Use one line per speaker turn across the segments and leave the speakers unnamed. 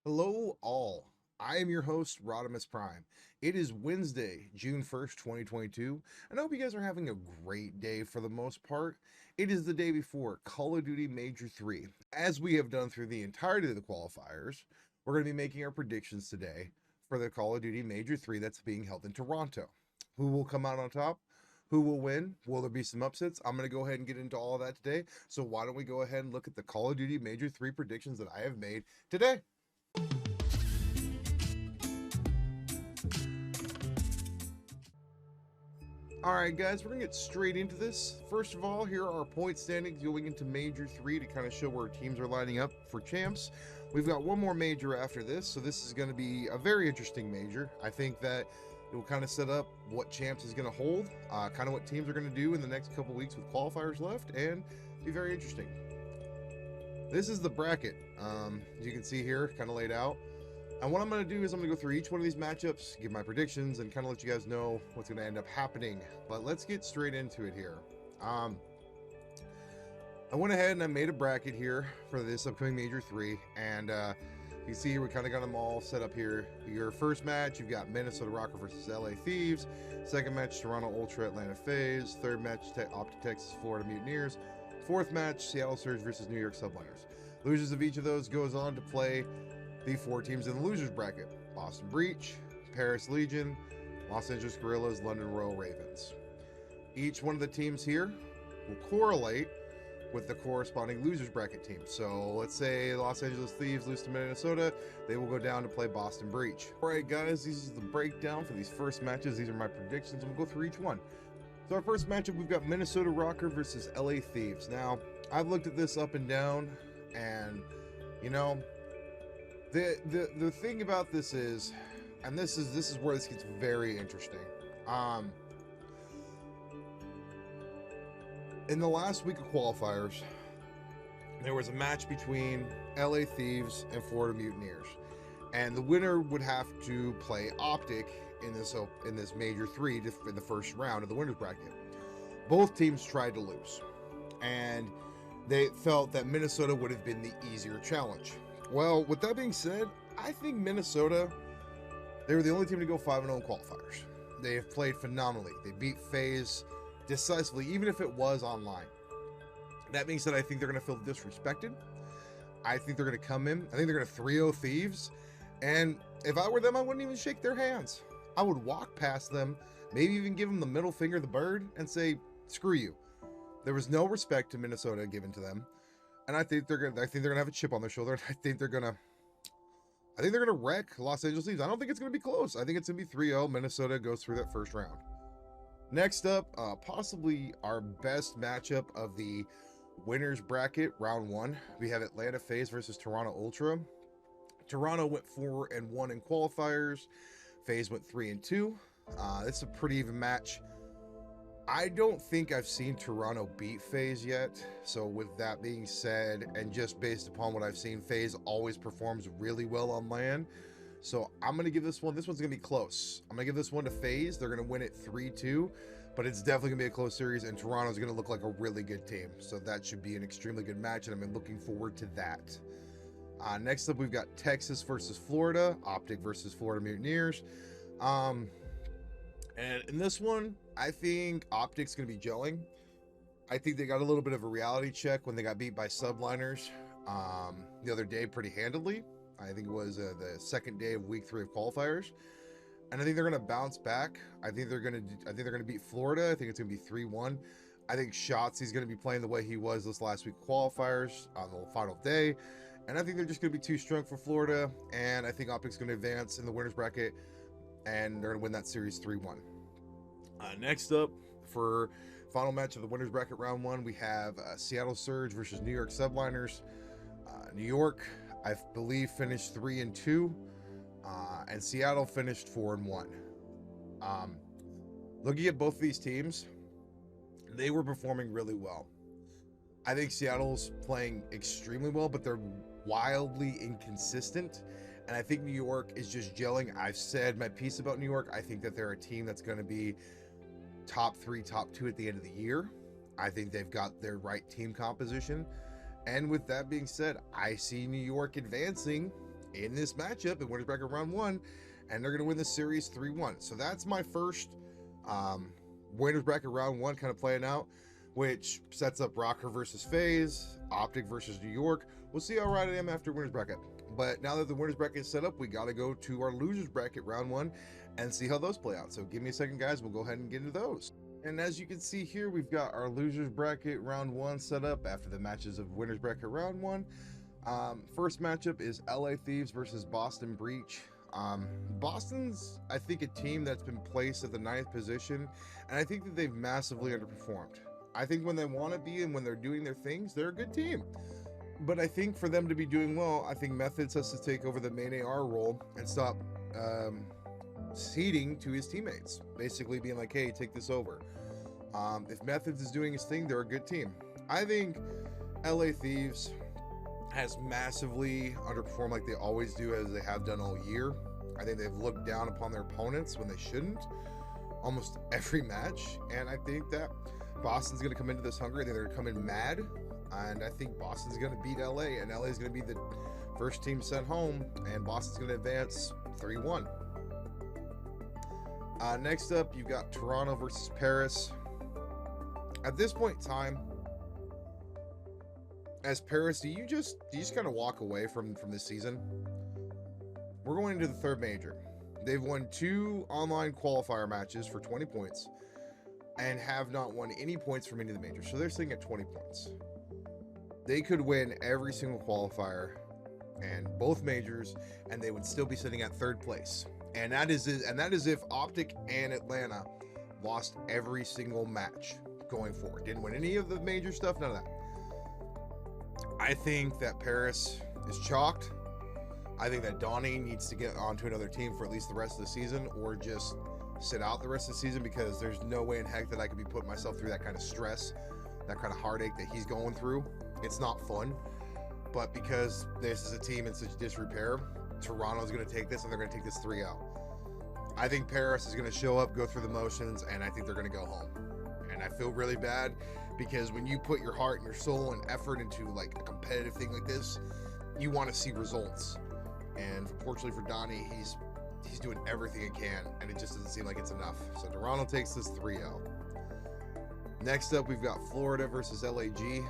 Hello, all. I am your host, Rodimus Prime. It is Wednesday, June 1st, 2022, and I hope you guys are having a great day for the most part. It is the day before Call of Duty Major 3. As we have done through the entirety of the qualifiers, we're going to be making our predictions today for the Call of Duty Major 3 that's being held in Toronto. Who will come out on top? Who will win? Will there be some upsets? I'm going to go ahead and get into all of that today. So, why don't we go ahead and look at the Call of Duty Major 3 predictions that I have made today? All right, guys, we're gonna get straight into this. First of all, here are our point standings going into Major 3 to kind of show where teams are lining up for champs. We've got one more major after this, so this is going to be a very interesting major. I think that it will kind of set up what champs is going to hold, kind of what teams are going to do in the next couple weeks with qualifiers left, and be very interesting. This is the bracket. As you can see here, kind of laid out. And what I'm going to do is I'm going to go through each one of these matchups, give my predictions, and kind of let you guys know what's going to end up happening. But let's get straight into it here. I went ahead and I made a bracket here for this upcoming Major 3. And you see here, we kind of got them all set up here. Your first match, you've got Minnesota Rokkr versus LA Thieves. Second match, Toronto Ultra Atlanta FaZe. Third match, Optic Texas Florida Mutineers. Fourth match, Seattle Surge versus New York Subliners. Losers of each of those goes on to play the four teams in the losers bracket: Boston Breach, Paris Legion, Los Angeles Guerrillas, London Royal Ravens. Each one of the teams here will correlate with the corresponding losers bracket team. So let's say Los Angeles Thieves lose to Minnesota, they will go down to play Boston Breach. All right, guys, this is the breakdown for these first matches. These are my predictions, and we'll go through each one. So our first matchup, we've got Minnesota Rokkr versus LA Thieves. Now, I've looked at this up and down, and you know, the thing about this is, and this is where this gets very interesting. In the last week of qualifiers, there was a match between LA Thieves and Florida Mutineers, and the winner would have to play Optic in this Major 3 in the first round of the winners bracket. Both teams tried to lose, and they felt that Minnesota would have been the easier challenge. Well, with that being said, I think Minnesota, they were the only team to go 5-0 in qualifiers. They have played phenomenally. They beat FaZe decisively, even if it was online. That being said, I think they're going to feel disrespected. I think they're going to come in. I think they're going to 3-0 Thieves. And if I were them, I wouldn't even shake their hands. I would walk past them, maybe even give them the middle finger, the bird, and say, screw you. There was no respect to Minnesota given to them. And I think they're gonna have a chip on their shoulder. And I think they're gonna wreck Los Angeles Thieves. I don't think it's gonna be close. I think it's gonna be 3-0. Minnesota goes through that first round. Next up, possibly our best matchup of the winners bracket, round 1. We have Atlanta FaZe versus Toronto Ultra. Toronto went 4-1 in qualifiers. FaZe went 3-2. This is a pretty even match. I don't think I've seen Toronto beat FaZe yet. So with that being said, and just based upon what I've seen, FaZe always performs really well on LAN. So I'm going to give this one's going to be close. I'm going to give this one to FaZe. They're going to win it 3-2, but it's definitely going to be a close series, and Toronto's going to look like a really good team. So that should be an extremely good match, and I'm looking forward to that. Next up, we've got Texas versus Florida, Optic versus Florida Mutineers. And in this one, I think Optic's going to be gelling. I think they got a little bit of a reality check when they got beat by Subliners the other day pretty handily. I think it was the second day of week 3 of qualifiers, and I think they're going to bounce back. I think they're going to beat Florida. I think it's going to be 3-1. I think Shotzi's going to be playing the way he was this last week of qualifiers on the final day, and I think they're just going to be too strong for Florida. And I think Optic's going to advance in the winners bracket, and they're going to win that series 3-1. Next up, for final match of the winners bracket round 1, we have Seattle Surge versus New York Subliners. New York, I believe, finished 3-2, and Seattle finished 4-1. Looking at both of these teams, they were performing really well. I think Seattle's playing extremely well, but they're wildly inconsistent. And I think New York is just gelling. I've said my piece about New York. I think that they're a team that's going to be top 3, top 2 at the end of the year. I think they've got their right team composition. And with that being said, I see New York advancing in this matchup in winners bracket round 1, and they're going to win the series 3-1. So that's my first winners bracket round 1 kind of playing out, which sets up Rokkr versus FaZe, Optic versus New York. We'll see how right I am after winners bracket. But now that the winners bracket is set up, we got to go to our losers bracket round 1 and see how those play out. So give me a second, guys. We'll go ahead and get into those. And as you can see here, we've got our losers bracket round 1 set up after the matches of winners bracket round 1. First matchup is LA Thieves versus Boston Breach. Boston's, I think, a team that's been placed at the 9th position, and I think that they've massively underperformed. I think when they want to be and when they're doing their things, they're a good team. But I think for them to be doing well, I think Methods has to take over the main AR role and stop ceding to his teammates, basically being like, hey, take this over. If Methods is doing his thing, they're a good team. I think LA Thieves has massively underperformed like they always do, as they have done all year. I think they've looked down upon their opponents when they shouldn't, almost every match. And I think that Boston's going to come into this hungry. I think they're going to come in mad, and I think Boston's going to beat LA, and LA is going to be the first team sent home, and Boston's going to advance 3-1. Next up, you've got Toronto versus Paris. At this point in time, as Paris, do you just kind of walk away from this season? We're going into the third major. They've won 2 online qualifier matches for 20 points and have not won any points from any of the majors. So they're sitting at 20 points. They could win every single qualifier and both majors, and they would still be sitting at 3rd place. And that is if Optic and Atlanta lost every single match going forward. Didn't win any of the major stuff, none of that. I think that Paris is chalked. I think that Donnie needs to get onto another team for at least the rest of the season, or just sit out the rest of the season, because there's no way in heck that I could be putting myself through that kind of stress, that kind of heartache that he's going through. It's not fun. But because this is a team in such disrepair, Toronto's going to take this, and they're going to take this 3-0. I think Paris is going to show up, go through the motions, and I think they're going to go home. And I feel really bad, because when you put your heart and your soul and effort into like a competitive thing like this, you want to see results. And fortunately for Donnie, he's doing everything he can, and it just doesn't seem like it's enough. So Toronto takes this 3-0. Next up, we've got Florida versus LAG.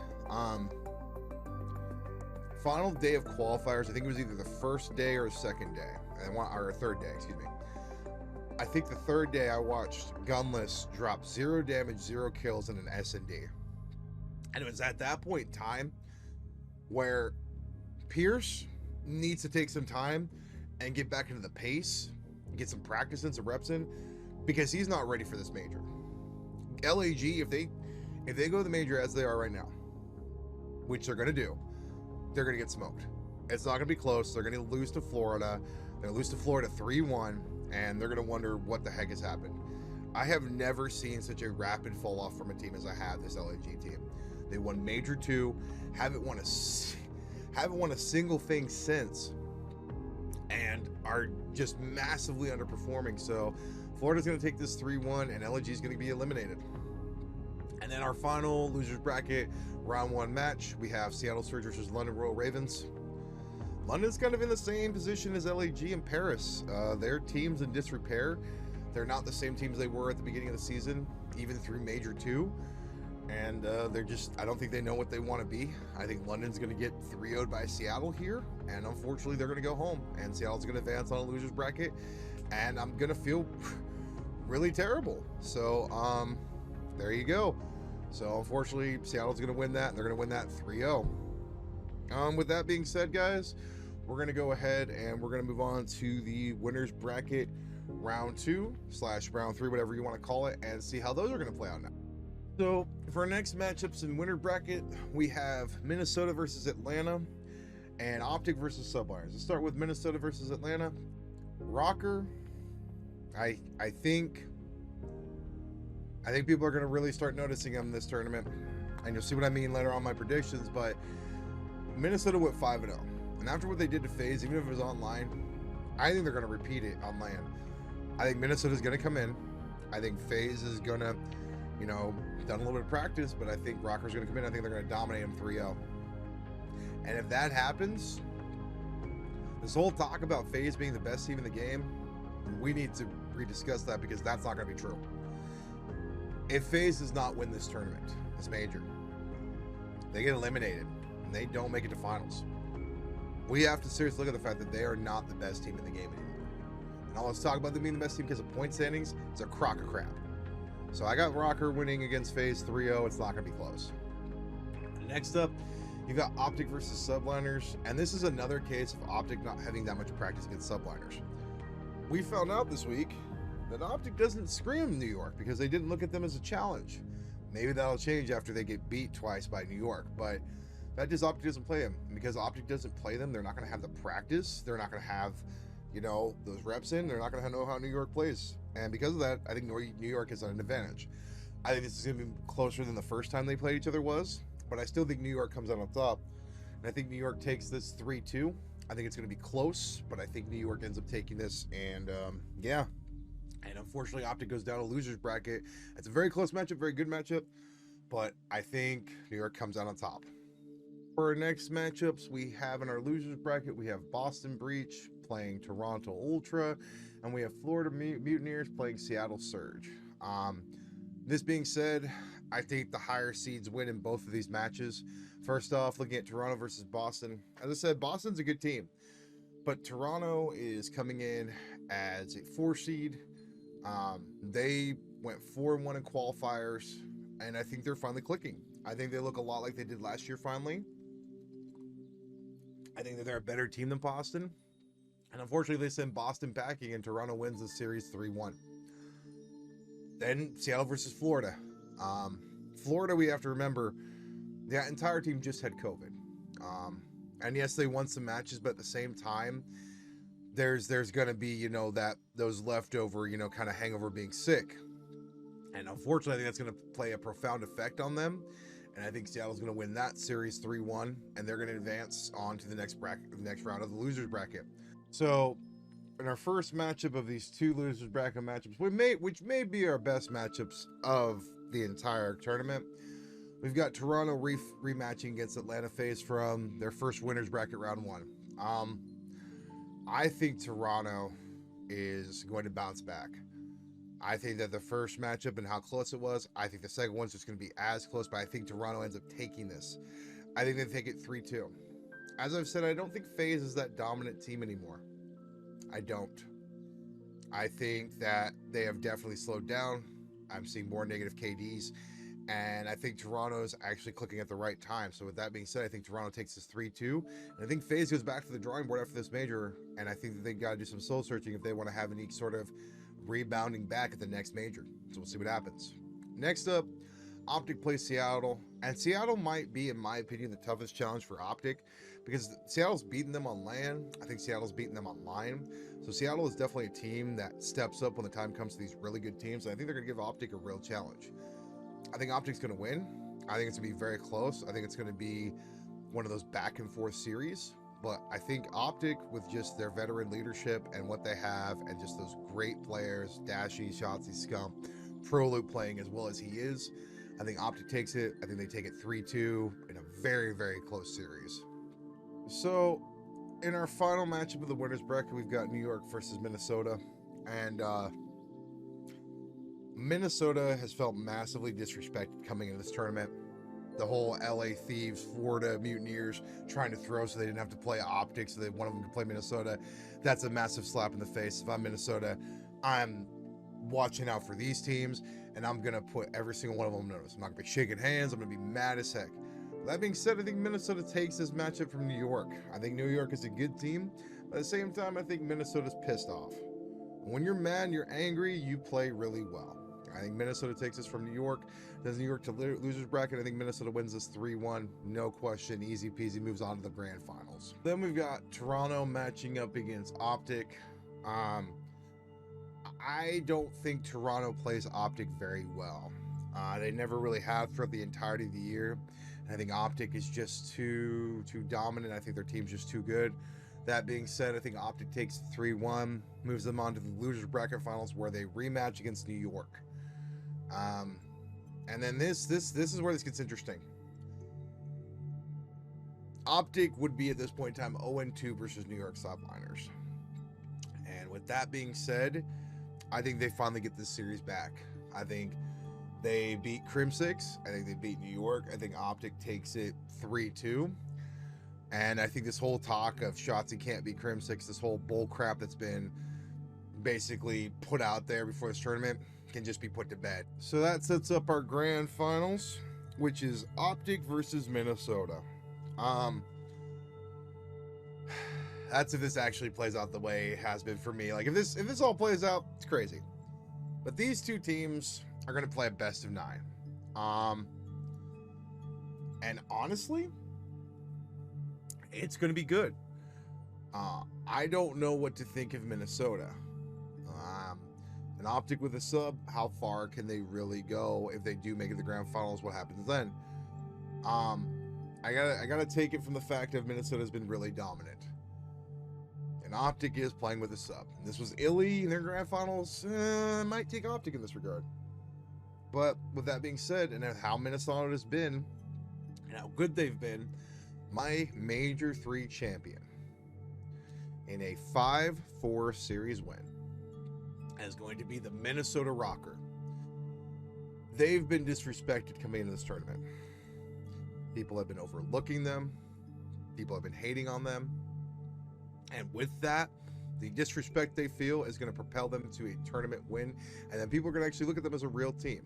Final day of qualifiers. I think it was either the first day or second day, or third day, excuse me. I think the third day I watched Gunless drop 0 damage, 0 kills, and an S&D. And it was at that point in time where Pierce needs to take some time and get back into the pace, get some practice in, some reps in, because he's not ready for this major. LAG, if they go to the major as they are right now, which they're going to do, they're going to get smoked. It's not going to be close. They're going to lose to Florida. They're going to lose to Florida 3-1, and they're going to wonder what the heck has happened. I have never seen such a rapid fall off from a team as I have this LAG team. They won Major 2, haven't won a single thing since, and are just massively underperforming. So Florida's going to take this 3-1, and LAG is going to be eliminated. And then our final losers bracket round 1 match, we have Seattle Surge versus London Royal Ravens. London's kind of in the same position as LAG and Paris. Their team's in disrepair. They're not the same teams they were at the beginning of the season, even through Major 2. And I don't think they know what they want to be. I think London's going to get 3-0'd by Seattle here, and unfortunately they're going to go home, and Seattle's going to advance on a loser's bracket, and I'm going to feel really terrible. So there you go. So unfortunately Seattle's going to win that, and they're going to win that 3-0. With that being said, guys, we're going to go ahead and we're going to move on to the winners bracket round 2/round 3, whatever you want to call it, and see how those are going to play out now. So for our next matchups in winner bracket, we have Minnesota versus Atlanta and Optic versus Sublions. Let's start with Minnesota versus Atlanta. Rokkr, I think people are going to really start noticing him this tournament, and you'll see what I mean later on my predictions. But Minnesota went 5-0, and after what they did to FaZe, even if it was online, I think they're going to repeat it on LAN. I think Minnesota's going to come in. I think FaZe is going to, done a little bit of practice, but I think Rokkr's going to come in. I think they're going to dominate him 3-0. And if that happens, This whole talk about FaZe being the best team in the game, we need to rediscuss that because that's not going to be true. If FaZe does not win this tournament, this major, they get eliminated and they don't make it to finals. We have to seriously look at the fact that they are not the best team in the game anymore. And all let's talk about them being the best team because of point standings, it's a crock of crap. So I got Rokkr winning against FaZe 3-0. It's not going to be close. Next up, you got Optic versus Subliners, and this is another case of Optic not having that much practice against Subliners. We found out this week that Optic doesn't scream New York because they didn't look at them as a challenge. Maybe that'll change after they get beat twice by New York, but that just Optic doesn't play them. And because Optic doesn't play them, they're not going to have the practice. They're not going to have, you know, those reps in. They're not going to know how New York plays. And because of that, I think New York is at an advantage. I think this is going to be closer than the first time they played each other was, but I still think New York comes out on top. And I think New York takes this 3-2. I think it's going to be close, but I think New York ends up taking this. And yeah. And unfortunately, Optic goes down a loser's bracket. It's a very close matchup, very good matchup, but I think New York comes out on top. For our next matchups, we have in our losers bracket, we have Boston Breach playing Toronto Ultra, and we have Florida Mutineers playing Seattle Surge. This being said, I think the higher seeds win in both of these matches. First off, looking at Toronto versus Boston. As I said, Boston's a good team, but Toronto is coming in as a 4 seed. They went 4-1 in qualifiers, and I think they're finally clicking. I think they look a lot like they did last year finally. I think that they're a better team than Boston. And unfortunately, they send Boston packing, and Toronto wins the series 3-1. Then Seattle versus Florida. Florida, we have to remember, the entire team just had COVID. And yes, they won some matches, but at the same time, there's going to be, you know, those leftover, you know, kind of hangover being sick. And unfortunately, I think that's going to play a profound effect on them. And I think Seattle's going to win that series 3-1, and they're going to advance on to the next round of the losers bracket. So in our first matchup of these two losers bracket matchups, which may be our best matchups of the entire tournament, we've got Toronto rematching against Atlanta FaZe from their first winners bracket round 1. I think Toronto is going to bounce back. I think that the first matchup and how close it was, I think the second one's just going to be as close, but I think Toronto ends up taking this. I think they take it 3-2. As I've said, I don't think FaZe is that dominant team anymore. I don't. I think that they have definitely slowed down. I'm seeing more negative KDs, and I think Toronto is actually clicking at the right time. So with that being said, I think Toronto takes this 3-2, and I think FaZe goes back to the drawing board after this major, and I think that they got to do some soul searching if they want to have any sort of rebounding back at the next major. So we'll see what happens. Next up, Optic plays Seattle, and Seattle might be, in my opinion, the toughest challenge for Optic because Seattle's beaten them on LAN. I think Seattle's beaten them online. So Seattle is definitely a team that steps up when the time comes to these really good teams, and I think they're going to give Optic a real challenge. I think Optic's going to win. I think it's going to be very close. I think it's going to be one of those back and forth series. But I think Optic, with just their veteran leadership and what they have, and just those great players, Dashy, Shotzzy, Scum, ProLoop playing as well as he is, I think Optic takes it. I think they take it 3-2 in a very, very close series. So, in our final matchup of the winners bracket, we've got New York versus Minnesota. And Minnesota has felt massively disrespected coming into this tournament. The whole LA Thieves, Florida Mutineers trying to throw so they didn't have to play Optic so that one of them could play Minnesota. That's a massive slap in the face. If I'm Minnesota, I'm watching out for these teams, and I'm going to put every single one of them on notice. I'm not going to be shaking hands. I'm going to be mad as heck. That being said, I think Minnesota takes this matchup from New York. I think New York is a good team, but at the same time, I think Minnesota's pissed off. When you're mad and you're angry, you play really well. I think Minnesota takes this from New York. Does New York to losers bracket. I think Minnesota wins this 3-1. No question. Easy peasy. Moves on to the grand finals. Then we've got Toronto matching up against Optic. I don't think Toronto plays Optic very well. They never really have throughout the entirety of the year. And I think Optic is just too dominant. I think their team's just too good. That being said, I think Optic takes 3-1, moves them on to the losers bracket finals where they rematch against New York. And then this is where this gets interesting. Optic would be at this point in time 0-2 versus New York Subliners. And with that being said, I think they finally get this series back. I think they beat Crimsix. I think they beat New York. I think Optic takes it 3-2. And I think this whole talk of Shotzi can't beat Crimsix, this whole bull crap that's been basically put out there before this tournament, can just be put to bed. So that sets up our grand finals, which is Optic versus Minnesota. That's if this actually plays out the way it has been for me. Like if this all plays out, it's crazy. But these two teams are going to play a best of 9. And honestly, it's going to be good. I don't know what to think of Minnesota. An Optic with a sub, how far can they really go? If they do make it to the grand finals, what happens then? I gotta take it from the fact of Minnesota's been really dominant. And Optic is playing with a sub. This was Illy in their grand finals. I might take Optic in this regard. But with that being said, and how Minnesota has been, and how good they've been, my Major 3 champion in a 5-4 series win is going to be the Minnesota Rokkr. They've been disrespected coming into this tournament. People have been overlooking them. People have been hating on them. And with that, the disrespect they feel is going to propel them to a tournament win. And then people are going to actually look at them as a real team.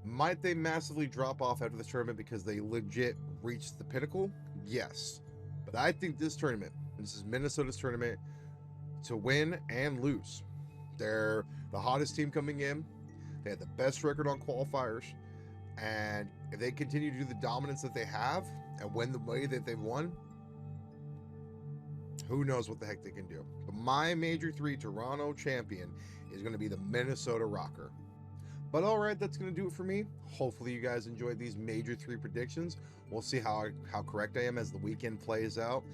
Might they massively drop off after this tournament because they legit reached the pinnacle? Yes. But I think this tournament, and this is Minnesota's tournament, to win and lose. They're the hottest team coming in. They had the best record on qualifiers. And if they continue to do the dominance that they have and win the way that they've won, who knows what the heck they can do. But my Major 3 Toronto champion is going to be the Minnesota Rokkr. But all right, that's going to do it for me. Hopefully you guys enjoyed these Major 3 predictions. We'll see how correct I am as the weekend plays out.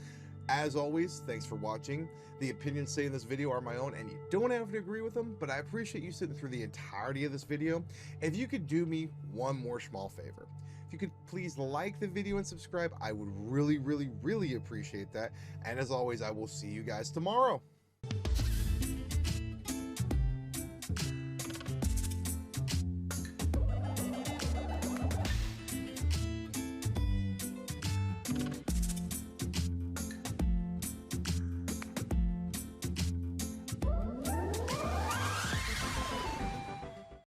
As always, thanks for watching. The opinions say in this video are my own, and you don't have to agree with them, but I appreciate you sitting through the entirety of this video. If you could do me one more small favor, if you could please like the video and subscribe, I would really, really, really appreciate that. And as always, I will see you guys tomorrow.